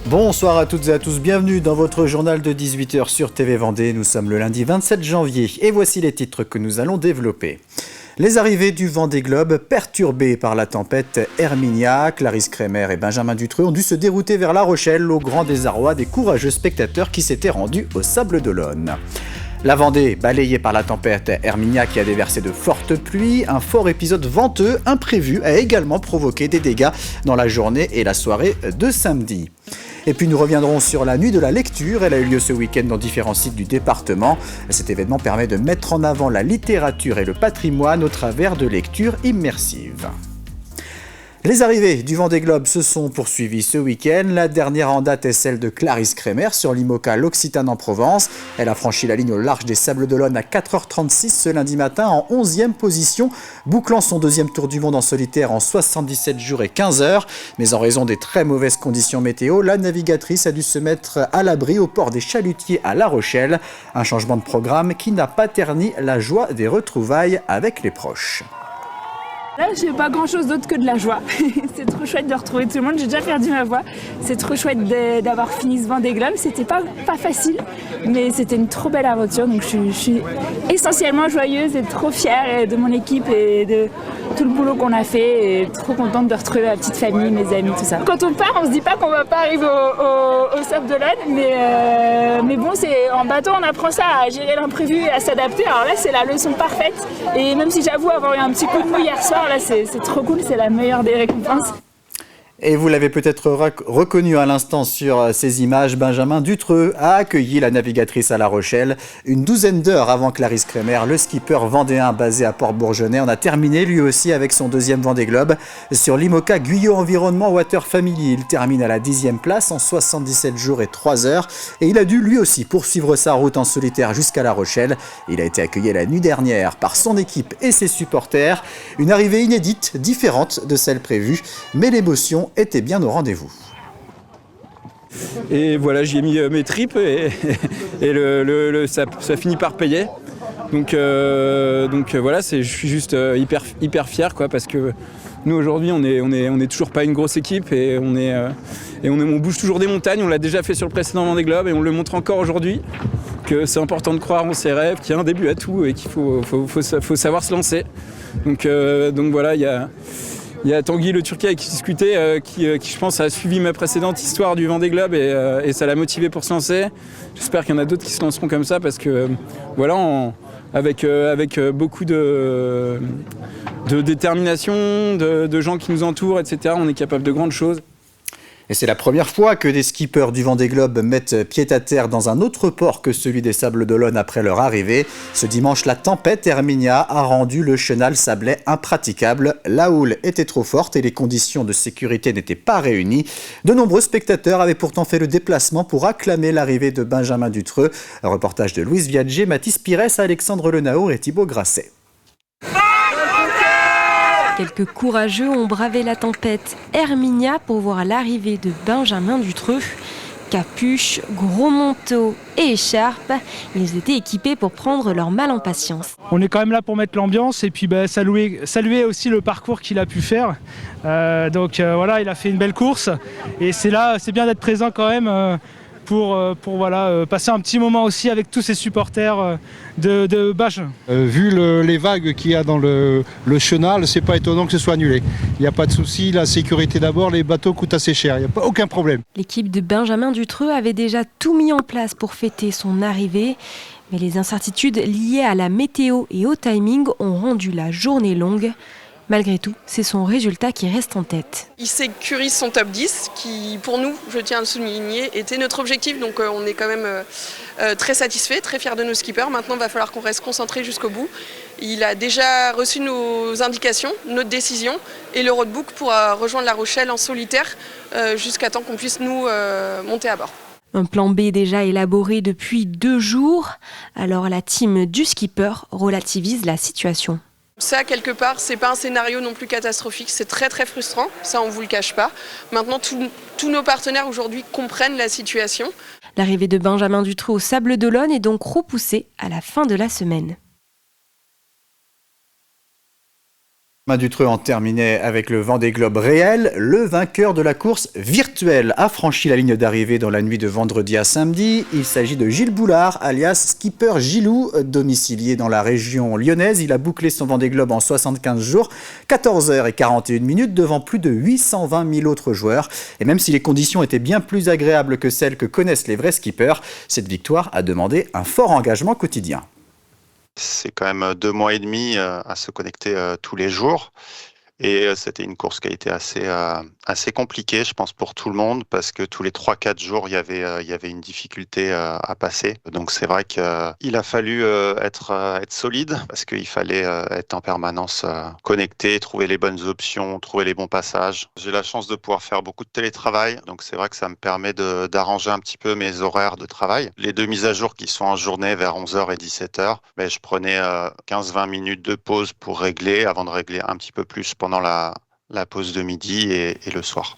Bonsoir à toutes et à tous, bienvenue dans votre journal de 18h sur TV Vendée. Nous sommes le lundi 27 janvier et voici les titres que nous allons développer. Les arrivées du Vendée Globe, perturbées par la tempête Herminia, Clarisse Kremer et Benjamin Dutreux ont dû se dérouter vers La Rochelle au grand désarroi des courageux spectateurs qui s'étaient rendus au Sables-d'Olonne. La Vendée, balayée par la tempête Herminia qui a déversé de fortes pluies, un fort épisode venteux imprévu a également provoqué des dégâts dans la journée et la soirée de samedi. Et puis nous reviendrons sur la nuit de la lecture. Elle a eu lieu ce week-end dans différents sites du département. Cet événement permet de mettre en avant la littérature et le patrimoine au travers de lectures immersives. Les arrivées du Vendée Globe se sont poursuivies ce week-end. La dernière en date est celle de Clarisse Kremer sur l'IMOCA L'Occitane en Provence. Elle a franchi la ligne au large des Sables-d'Olonne à 4h36 ce lundi matin en 11e position, bouclant son deuxième tour du monde en solitaire en 77 jours et 15 heures. Mais en raison des très mauvaises conditions météo, la navigatrice a dû se mettre à l'abri au port des Chalutiers à La Rochelle. Un changement de programme qui n'a pas terni la joie des retrouvailles avec les proches. Là, j'ai pas grand chose d'autre que de la joie. C'est trop chouette de retrouver tout le monde. J'ai déjà perdu ma voix. C'est trop chouette d'avoir fini ce Vendée Globe. C'était pas facile, mais c'était une trop belle aventure. Donc je suis essentiellement joyeuse et trop fière de mon équipe et de tout le boulot qu'on a fait. Et trop contente de retrouver ma petite famille, mes amis, tout ça. Quand on part, on se dit pas qu'on va pas arriver au Sables-d'Olonne, mais bon, c'est en bateau, on apprend ça à gérer l'imprévu et à s'adapter. Alors là, c'est la leçon parfaite. Et même si j'avoue avoir eu un petit coup de mou hier soir, là, c'est trop cool, c'est la meilleure des récompenses. Et vous l'avez peut-être reconnu à l'instant sur ces images, Benjamin Dutreux a accueilli la navigatrice à La Rochelle. Une douzaine d'heures avant Clarisse Kremer, le skipper vendéen basé à Port-Bourgenais en a terminé lui aussi avec son deuxième Vendée Globe. Sur l'IMOCA Guyot Environnement Water Family, il termine à la 10e place en 77 jours et 3 heures. Et il a dû lui aussi poursuivre sa route en solitaire jusqu'à La Rochelle. Il a été accueilli la nuit dernière par son équipe et ses supporters. Une arrivée inédite, différente de celle prévue, mais l'émotion était bien au rendez-vous. Et voilà, j'y ai mis mes tripes et ça finit par payer. Donc voilà, je suis juste hyper fier quoi, parce que nous aujourd'hui on est toujours pas une grosse équipe et on bouge toujours des montagnes. On l'a déjà fait sur le précédent Vendée Globe et on le montre encore aujourd'hui que c'est important de croire en ses rêves, qu'il y a un début à tout et qu'il faut savoir se lancer. Donc voilà, il y a Tanguy Le Turquet avec qui discutait, qui je pense a suivi ma précédente histoire du Vendée Globe et ça l'a motivé pour se lancer. J'espère qu'il y en a d'autres qui se lanceront comme ça parce que voilà, avec beaucoup de détermination, de gens qui nous entourent, etc., on est capable de grandes choses. Et c'est la première fois que des skippers du Vendée Globe mettent pied à terre dans un autre port que celui des Sables-d'Olonne après leur arrivée. Ce dimanche, la tempête Herminia a rendu le chenal sablais impraticable. La houle était trop forte et les conditions de sécurité n'étaient pas réunies. De nombreux spectateurs avaient pourtant fait le déplacement pour acclamer l'arrivée de Benjamin Dutreux. Un reportage de Louise Viadger, Mathis Pires, Alexandre Lenaour et Thibaut Grasset. Quelques courageux ont bravé la tempête Herminia pour voir l'arrivée de Benjamin Dutreux. Capuche, gros manteau et écharpe, ils étaient équipés pour prendre leur mal en patience. On est quand même là pour mettre l'ambiance et puis saluer aussi le parcours qu'il a pu faire. Voilà, il a fait une belle course et c'est bien d'être présent quand même. Pour passer un petit moment aussi avec tous ces supporters de Bâche. Vu les vagues qu'il y a dans le chenal, c'est pas étonnant que ce soit annulé. Il n'y a pas de souci, la sécurité d'abord, les bateaux coûtent assez cher, il n'y a aucun problème. L'équipe de Benjamin Dutreux avait déjà tout mis en place pour fêter son arrivée. Mais les incertitudes liées à la météo et au timing ont rendu la journée longue. Malgré tout, c'est son résultat qui reste en tête. Il sécurise son top 10 qui, pour nous, je tiens à le souligner, était notre objectif. Donc on est quand même très satisfait, très fiers de nos skippers. Maintenant, il va falloir qu'on reste concentré jusqu'au bout. Il a déjà reçu nos indications, notre décision et le roadbook pour rejoindre La Rochelle en solitaire jusqu'à temps qu'on puisse nous monter à bord. Un plan B déjà élaboré depuis 2 jours. Alors la team du skipper relativise la situation. Ça, quelque part, c'est pas un scénario non plus catastrophique, c'est très très frustrant, ça on vous le cache pas. Maintenant, tous nos partenaires aujourd'hui comprennent la situation. L'arrivée de Benjamin Dutreux au Sables-d'Olonne est donc repoussée à la fin de la semaine. Romain Dutreux en terminait avec le Vendée Globe réel. Le vainqueur de la course virtuelle a franchi la ligne d'arrivée dans la nuit de vendredi à samedi. Il s'agit de Gilles Boulard, alias Skipper Gilou, domicilié dans la région lyonnaise. Il a bouclé son Vendée Globe en 75 jours, 14h41 devant plus de 820 000 autres joueurs. Et même si les conditions étaient bien plus agréables que celles que connaissent les vrais skippers, cette victoire a demandé un fort engagement quotidien. C'est quand même 2 mois et demi à se connecter tous les jours. Et c'était une course qui a été assez compliquée, je pense, pour tout le monde, parce que tous les 3-4 jours, il y avait une difficulté à passer. Donc c'est vrai qu'il a fallu être solide, parce qu'il fallait être en permanence connecté, trouver les bonnes options, trouver les bons passages. J'ai la chance de pouvoir faire beaucoup de télétravail, donc c'est vrai que ça me permet d'arranger un petit peu mes horaires de travail. Les 2 mises à jour qui sont en journée vers 11h et 17h, je prenais 15-20 minutes de pause pour régler, avant de régler un petit peu plus pendant la pause de midi et le soir.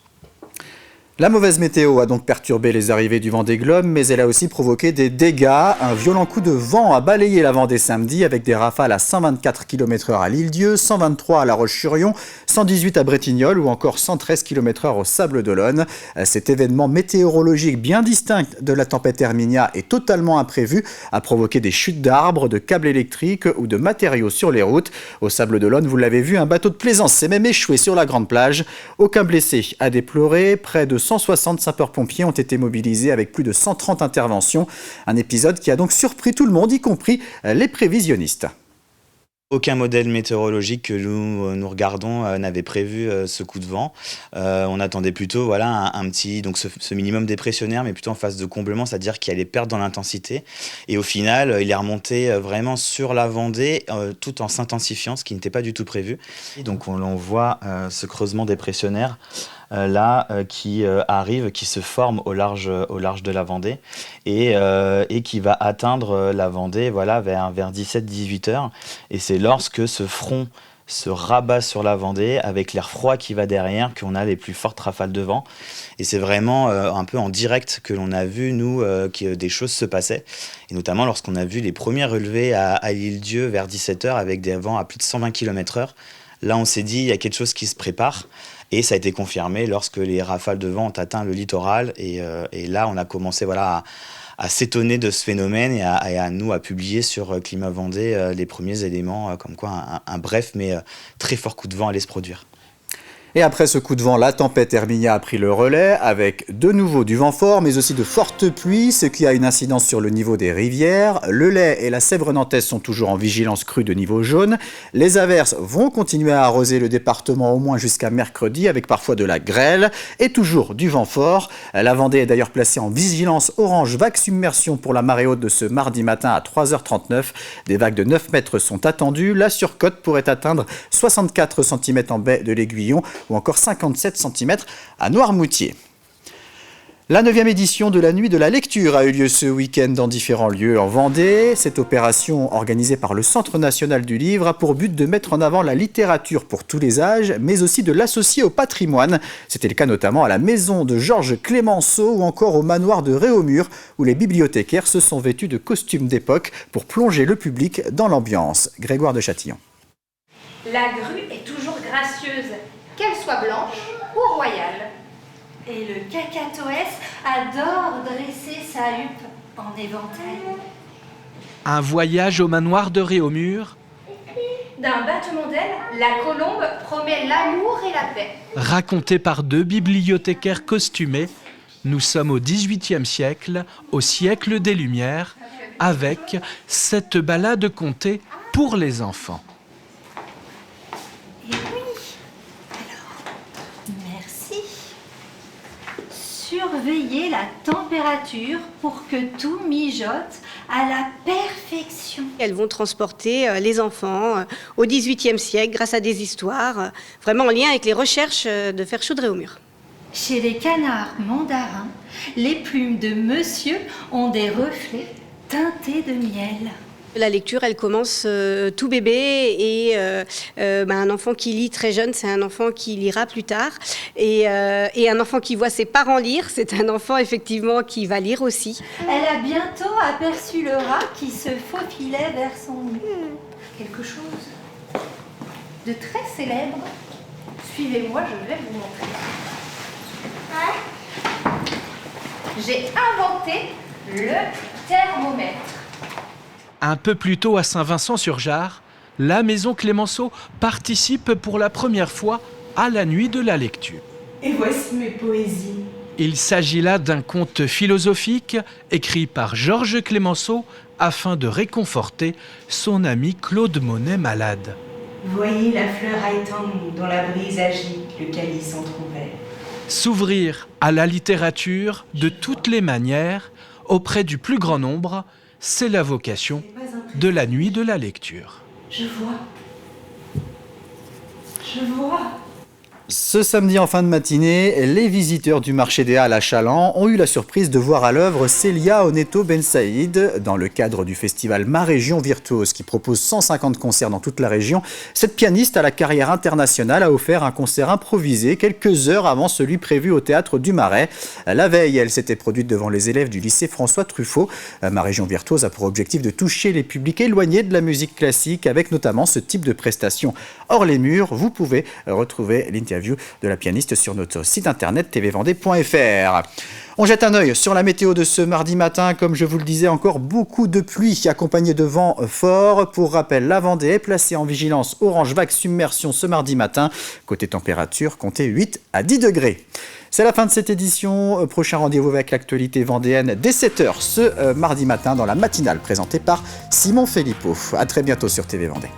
La mauvaise météo a donc perturbé les arrivées du Vendée Globe, mais elle a aussi provoqué des dégâts. Un violent coup de vent a balayé la Vendée samedi avec des rafales à 124 km/h à l'Île-Dieu, 123 à La Roche-sur-Yon, 118 à Bretignolles ou encore 113 km/h au Sables-d'Olonne. Cet événement météorologique bien distinct de la tempête Herminia et totalement imprévu a provoqué des chutes d'arbres, de câbles électriques ou de matériaux sur les routes. Au Sables-d'Olonne, vous l'avez vu, un bateau de plaisance s'est même échoué sur la grande plage. Aucun blessé à déplorer. Près de 160 sapeurs-pompiers ont été mobilisés avec plus de 130 interventions. Un épisode qui a donc surpris tout le monde, y compris les prévisionnistes. Aucun modèle météorologique que nous regardons n'avait prévu ce coup de vent. On attendait plutôt un petit, donc ce minimum dépressionnaire, mais plutôt en phase de comblement, c'est-à-dire qu'il allait perdre dans l'intensité. Et au final, il est remonté vraiment sur la Vendée, tout en s'intensifiant, ce qui n'était pas du tout prévu. Et donc on voit ce creusement dépressionnaire qui arrive, qui se forme au large de la Vendée et qui va atteindre la Vendée vers 17-18 heures. Et c'est lorsque ce front se rabat sur la Vendée avec l'air froid qui va derrière qu'on a les plus fortes rafales de vent. Et c'est vraiment un peu en direct que l'on a vu, nous, que des choses se passaient. Et notamment lorsqu'on a vu les premiers relevés à l'Île-Dieu vers 17 heures avec des vents à plus de 120 km/h. Là, on s'est dit, il y a quelque chose qui se prépare. Et ça a été confirmé lorsque les rafales de vent ont atteint le littoral. Et là, on a commencé à s'étonner de ce phénomène et à publier sur Climat Vendée les premiers éléments, comme quoi un bref mais très fort coup de vent allait se produire. Et après ce coup de vent, la tempête Herminia a pris le relais avec de nouveau du vent fort, mais aussi de fortes pluies, ce qui a une incidence sur le niveau des rivières. Le Lay et la Sèvre nantaise sont toujours en vigilance crue de niveau jaune. Les averses vont continuer à arroser le département au moins jusqu'à mercredi, avec parfois de la grêle et toujours du vent fort. La Vendée est d'ailleurs placée en vigilance orange vague submersion pour la marée haute de ce mardi matin à 3h39. Des vagues de 9 mètres sont attendues. La surcote pourrait atteindre 64 cm en baie de l'Aiguillon, ou encore 57 cm à Noirmoutier. La 9e édition de la Nuit de la Lecture a eu lieu ce week-end dans différents lieux en Vendée. Cette opération organisée par le Centre national du livre a pour but de mettre en avant la littérature pour tous les âges, mais aussi de l'associer au patrimoine. C'était le cas notamment à la maison de Georges Clémenceau ou encore au manoir de Réaumur, où les bibliothécaires se sont vêtus de costumes d'époque pour plonger le public dans l'ambiance. Grégoire de Châtillon. La grue est toujours gracieuse, qu'elle soit blanche ou royale. Et le cacatoès adore dresser sa huppe en éventail. Un voyage au manoir de Réaumur. D'un battement d'ailes, la colombe promet l'amour et la paix. Raconté par 2 bibliothécaires costumés, nous sommes au XVIIIe siècle, au siècle des Lumières, avec cette ballade contée pour les enfants. Surveiller la température pour que tout mijote à la perfection. Elles vont transporter les enfants au XVIIIe siècle grâce à des histoires, vraiment en lien avec les recherches de Ferchaud de Réaumur. Chez les canards mandarins, les plumes de monsieur ont des reflets teintés de miel. La lecture, elle commence tout bébé et un enfant qui lit très jeune, c'est un enfant qui lira plus tard. Et un enfant qui voit ses parents lire, c'est un enfant effectivement qui va lire aussi. Elle a bientôt aperçu le rat qui se faufilait vers son nid. Quelque chose. de très célèbre. Suivez-moi, je vais vous montrer. J'ai inventé le thermomètre. Un peu plus tôt à Saint-Vincent-sur-Jard, la Maison Clémenceau participe pour la première fois à la nuit de la lecture. Et voici mes poésies. Il s'agit là d'un conte philosophique écrit par Georges Clémenceau afin de réconforter son ami Claude Monet malade. Voyez la fleur haïtang dont la brise agite le calice entrouvert. S'ouvrir à la littérature de toutes les manières, auprès du plus grand nombre, c'est la vocation de la nuit de la lecture. Je vois. Je vois. Ce samedi en fin de matinée, les visiteurs du marché des Halles à Challans ont eu la surprise de voir à l'œuvre Célia Oneto Ben Saïd. Dans le cadre du festival Ma Région Virtuose qui propose 150 concerts dans toute la région, cette pianiste à la carrière internationale a offert un concert improvisé quelques heures avant celui prévu au théâtre du Marais. La veille, elle s'était produite devant les élèves du lycée François Truffaut. Ma Région Virtuose a pour objectif de toucher les publics éloignés de la musique classique avec notamment ce type de prestations. Hors les murs, vous pouvez retrouver l'interview de la pianiste sur notre site internet tvvendée.fr. On jette un œil sur la météo de ce mardi matin. Comme je vous le disais, encore beaucoup de pluie accompagnée de vents forts. Pour rappel, la Vendée est placée en vigilance orange vague submersion ce mardi matin. Côté température, comptez 8 à 10 degrés. C'est la fin de cette édition. Prochain rendez-vous avec l'actualité vendéenne dès 7h ce mardi matin dans la matinale présentée par Simon Philippot. À très bientôt sur TV Vendée.